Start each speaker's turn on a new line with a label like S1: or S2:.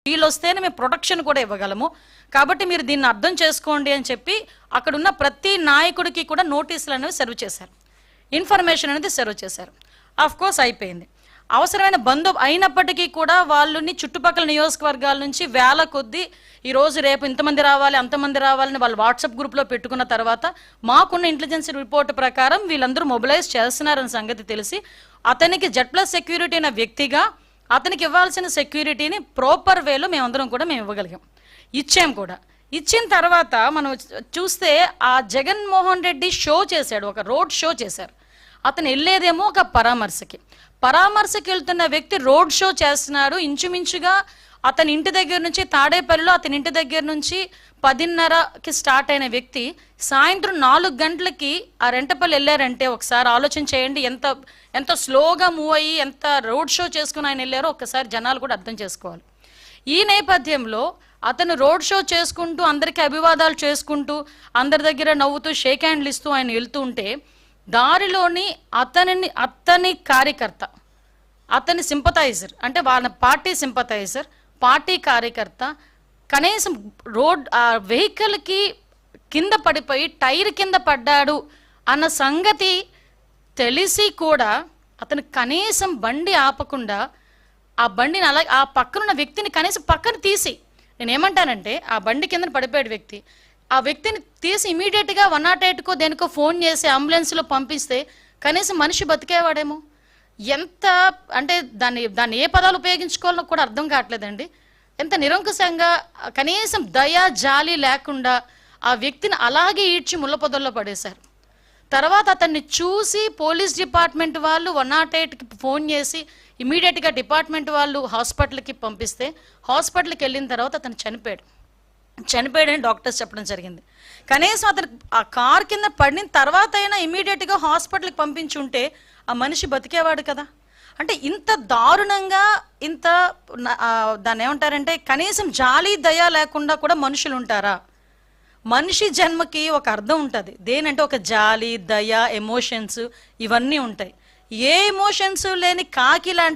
S1: వీళ్ళు వస్తేనే మేము ప్రొటెక్షన్ కూడా ఇవ్వగలము, కాబట్టి మీరు దీన్ని అర్థం చేసుకోండి అని చెప్పి అక్కడ ఉన్న ప్రతి నాయకుడికి కూడా నోటీసులు అనేవి సర్వ్ చేశారు, ఇన్ఫర్మేషన్ అనేది సర్వ్ చేశారు. ఆఫ్ కోర్స్ అయిపోయింది. అవసరమైన అయినప్పటికీ కూడా వాళ్ళని చుట్టుపక్కల నియోజకవర్గాల నుంచి వేల కొద్దీ ఈరోజు రేపు ఇంతమంది రావాలి అంతమంది రావాలని వాళ్ళు వాట్సాప్ గ్రూప్లో పెట్టుకున్న తర్వాత మాకున్న ఇంటెలిజెన్స్ రిపోర్ట్ ప్రకారం వీళ్ళందరూ మొబిలైజ్ చేస్తున్నారన్న సంగతి తెలిసి అతనికి Z+ సెక్యూరిటీ అనే వ్యక్తిగా అతనికి ఇవ్వాల్సిన సెక్యూరిటీని ప్రాపర్ వేలో మేమందరం కూడా మేము ఇవ్వగలిగాం, ఇచ్చాం కూడా. ఇచ్చిన తర్వాత మనం చూస్తే ఆ జగన్మోహన్ రెడ్డి షో చేశాడు, ఒక రోడ్ షో చేశారు. అతను వెళ్ళేదేమో ఒక పరామర్శకి వెళ్తున్న వ్యక్తి రోడ్ షో చేస్తున్నాడు. ఇంచుమించుగా అతని ఇంటి దగ్గర నుంచి తాడేపల్లిలో అతని ఇంటి దగ్గర నుంచి 10:30కి స్టార్ట్ అయిన వ్యక్తి సాయంత్రం 4 గంటలకి ఆ రెంటపల్లి వెళ్ళారంటే ఒకసారి ఆలోచన చేయండి, ఎంత స్లోగా మూవ్ అయ్యి ఎంత రోడ్ షో చేసుకుని ఆయన వెళ్ళారో ఒక్కసారి జనాలు కూడా అర్థం చేసుకోవాలి. ఈ నేపథ్యంలో అతను రోడ్ షో చేసుకుంటూ అందరికీ అభివాదాలు చేసుకుంటూ అందరి దగ్గర నవ్వుతూ షేక్ హ్యాండ్లు ఇస్తూ ఆయన వెళ్తూ ఉంటే దారిలోని అతని కార్యకర్త, అతని సింపథైజర్, అంటే వాళ్ళ పార్టీ సింపథైజర్, పార్టీ కార్యకర్త కనీసం వెహికల్కి కింద పడిపోయి టైర్ కింద పడ్డాడు అన్న సంగతి తెలిసి కూడా అతను కనీసం బండి ఆపకుండా ఆ బండిని అలా ఆ పక్కనున్న వ్యక్తిని కనీసం పక్కన తీసి, నేనేమంటానంటే ఆ బండి కింద పడిపోయాడు వ్యక్తి, ఆ వ్యక్తిని తీసి ఇమీడియట్గా 108కో దేనికో ఫోన్ చేసి అంబులెన్స్లో పంపిస్తే కనీసం మనిషి బతికేవాడేమో. ఎంత అంటే దాన్ని ఏ పదాలు ఉపయోగించుకోవాలో కూడా అర్థం కావట్లేదండి. ఎంత నిరంకుశంగా కనీసం దయ జాలి లేకుండా ఆ వ్యక్తిని అలాగే ఈడ్చి ముళ్ళ పొదల్లో పడేశారు. తర్వాత అతన్ని చూసి పోలీస్ డిపార్ట్మెంట్ వాళ్ళు 108కి ఫోన్ చేసి ఇమీడియట్గా డిపార్ట్మెంట్ వాళ్ళు హాస్పిటల్కి పంపిస్తే హాస్పిటల్కి వెళ్ళిన తర్వాత అతను చనిపోయాడని డాక్టర్స్ చెప్పడం జరిగింది. కనీసం అతను ఆ కార్ కింద పడిన తర్వాత అయినా ఇమీడియట్గా హాస్పిటల్కి పంపించుంటే ఆ మనిషి బతికేవాడు కదా. అంటే ఇంత దారుణంగా దాన్ని ఏమంటారంటే కనీసం జాలి దయ లేకుండా కూడా మనుషులు ఉంటారా? మనిషి జన్మకి ఒక అర్థం ఉంటుంది, దేనంటే ఒక జాలి దయ ఎమోషన్స్ ఇవన్నీ ఉంటాయి. ఏ ఎమోషన్స్ లేని కాకి లాంటి